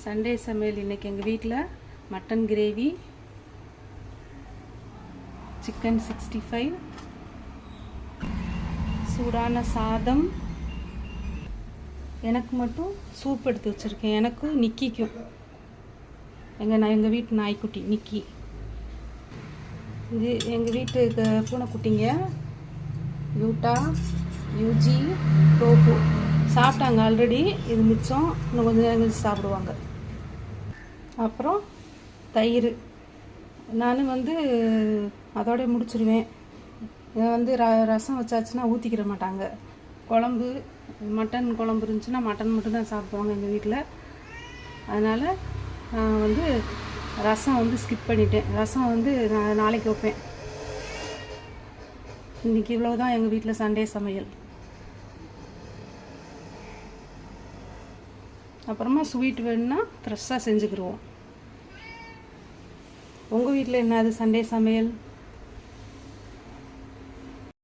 Sunday சமையல் இன்றைக்கி எங்கள் வீட்டில் மட்டன் கிரேவி, சிக்கன் 65, சூடான சாதம். எனக்கு மட்டும் சூப் எடுத்து வச்சுருக்கேன், எனக்கும் நிக்கிக்கும். எங்கள் வீட்டு நாய்க்குட்டி நிக்கி. இது எங்கள் வீட்டுக்கு பூனைக்குட்டிங்க யூட்டா, யூஜி, டோஃபு சாப்பிட்டாங்க ஆல்ரெடி. இது மிச்சம், இன்னும் கொஞ்சம் நேரம் கழிச்சு சாப்பிடுவாங்க. அப்புறம் தயிர் நான் அதோட முடிச்சிடுவேன். இதை ரசம் வச்சாச்சுன்னா ஊற்றிக்கிற மாட்டாங்க. குழம்பு, மட்டன் குழம்பு இருந்துச்சுன்னா மட்டன் மட்டும்தான் சாப்பிடுவாங்க எங்கள் வீட்டில். அதனால் நான் ரசம் ஸ்கிப் பண்ணிட்டேன். ரசம் நான் நாளைக்கு வைப்பேன். இன்றைக்கி இவ்வளோதான் எங்கள் வீட்டில் சண்டே சமையல். அப்புறமா ஸ்வீட் வேணும்னா ஃப்ரெஷ்ஷாக செஞ்சுக்கிடுவோம். உங்கள் வீட்டில் என்னது சண்டே சமையல்?